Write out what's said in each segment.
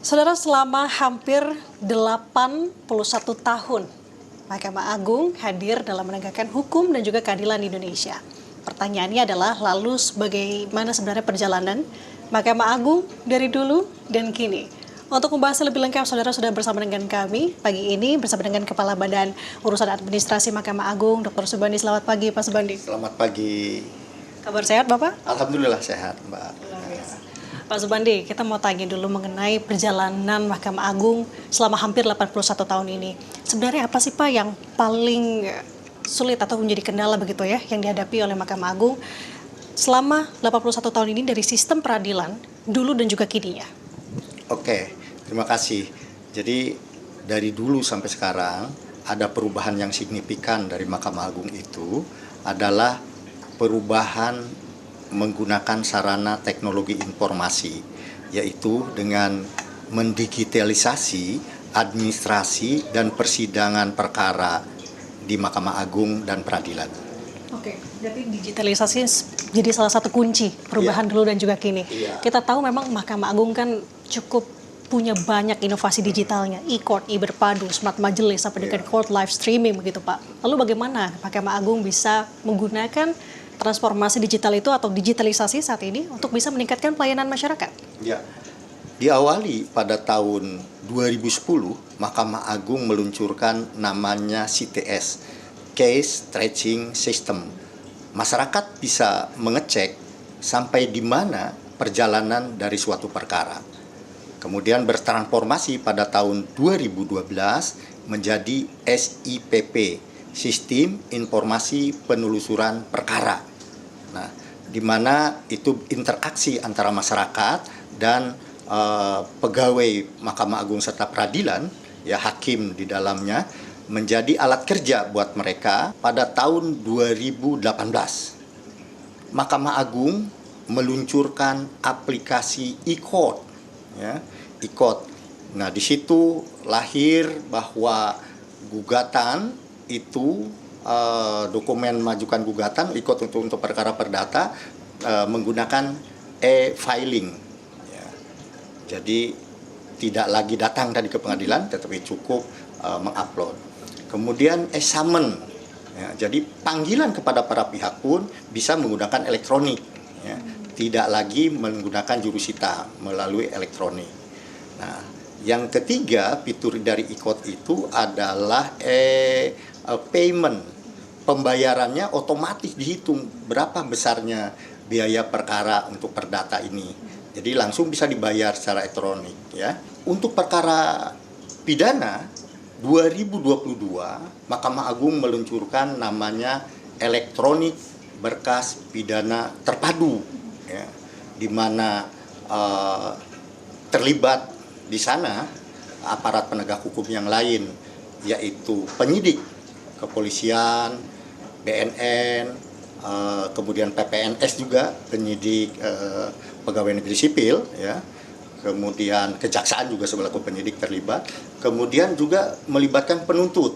Saudara, selama hampir 81 tahun, Mahkamah Agung hadir dalam menegakkan hukum dan juga keadilan di Indonesia. Pertanyaannya adalah, lalu bagaimana sebenarnya perjalanan Mahkamah Agung dari dulu dan kini? Untuk membahas lebih lengkap, saudara sudah bersama dengan kami pagi ini bersama dengan Kepala Badan Urusan Administrasi Mahkamah Agung, Dr. Subandi. Selamat pagi, Pak Subandi. Selamat pagi. Kabar sehat, Bapak? Alhamdulillah sehat, Mbak. Pak Subandi, kita mau tanya dulu mengenai perjalanan Mahkamah Agung selama hampir 81 tahun ini. Sebenarnya apa sih Pak yang paling sulit atau menjadi kendala begitu ya yang dihadapi oleh Mahkamah Agung selama 81 tahun ini dari sistem peradilan dulu dan juga kininya? Oke, terima kasih. Jadi dari dulu sampai sekarang ada perubahan yang signifikan dari Mahkamah Agung itu adalah perubahan menggunakan sarana teknologi informasi, yaitu dengan mendigitalisasi administrasi dan persidangan perkara di Mahkamah Agung dan peradilan. Oke, jadi digitalisasi jadi salah satu kunci perubahan dulu dan juga kini. Kita tahu memang Mahkamah Agung kan cukup punya banyak inovasi digitalnya, e-court, e-berpadu, smart majelis, sampai dengan court live streaming begitu Pak. Lalu bagaimana Mahkamah Agung bisa menggunakan transformasi digital itu atau digitalisasi saat ini untuk bisa meningkatkan pelayanan masyarakat? Ya, diawali pada tahun 2010, Mahkamah Agung meluncurkan namanya CTS, Case Tracing System. Masyarakat bisa mengecek sampai di mana perjalanan dari suatu perkara. Kemudian bertransformasi pada tahun 2012 menjadi SIPP, Sistem Informasi Penelusuran Perkara. Nah, di mana itu interaksi antara masyarakat dan pegawai Mahkamah Agung serta peradilan, ya hakim di dalamnya, menjadi alat kerja buat mereka. Pada tahun 2018, Mahkamah Agung meluncurkan aplikasi e-court, ya, e-court. Nah, di situ lahir bahwa gugatan itu dokumen majukan gugatan ikut untuk perkara perdata menggunakan e-filing. Ya. Jadi tidak lagi datang tadi ke pengadilan, tetapi cukup mengupload. Kemudian e-summon. Ya, jadi panggilan kepada para pihak pun bisa menggunakan elektronik. Ya. Tidak lagi menggunakan jurusita melalui elektronik. Nah, yang ketiga fitur dari e-court itu adalah payment, pembayarannya otomatis dihitung berapa besarnya biaya perkara untuk perdata ini. Jadi langsung bisa dibayar secara elektronik, ya. Untuk perkara pidana 2022 Mahkamah Agung meluncurkan namanya elektronik berkas pidana terpadu, ya, di mana terlibat di sana aparat penegak hukum yang lain, yaitu penyidik kepolisian, BNN, kemudian PPNS juga, penyidik pegawai negeri sipil, ya, kemudian kejaksaan juga selaku penyidik terlibat, kemudian juga melibatkan penuntut.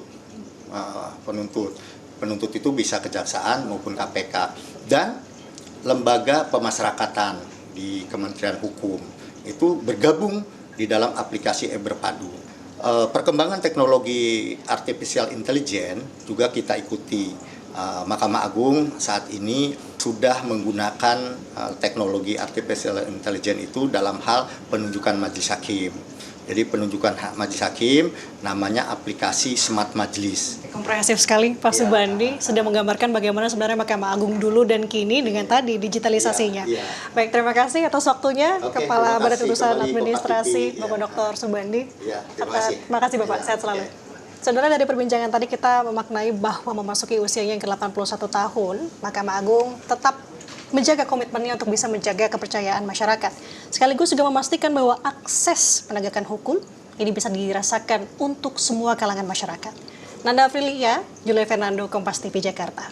Penuntut itu bisa kejaksaan maupun KPK dan lembaga pemasyarakatan di Kementerian Hukum itu bergabung di dalam aplikasi e-berpadu. Perkembangan teknologi artificial intelligence juga kita ikuti. Mahkamah Agung saat ini sudah menggunakan teknologi artificial intelligence itu dalam hal penunjukan majelis hakim. Jadi penunjukan majelis hakim namanya aplikasi Smart Majelis. Komprehensif sekali Pak Subandi, sudah menggambarkan bagaimana sebenarnya Mahkamah Agung dulu dan kini dengan tadi digitalisasinya. Baik, terima kasih atas waktunya Kepala Badan Urusan Administrasi Bapak Dr. Subandi. Terima kasih Bapak, sehat selalu. Saudara, dari perbincangan tadi kita memaknai bahwa memasuki usianya yang ke-81 tahun, Mahkamah Agung tetap menjaga komitmennya untuk bisa menjaga kepercayaan masyarakat. Sekaligus juga memastikan bahwa akses penegakan hukum ini bisa dirasakan untuk semua kalangan masyarakat. Nanda Aprilia, Julia Fernando, Kompas TV Jakarta.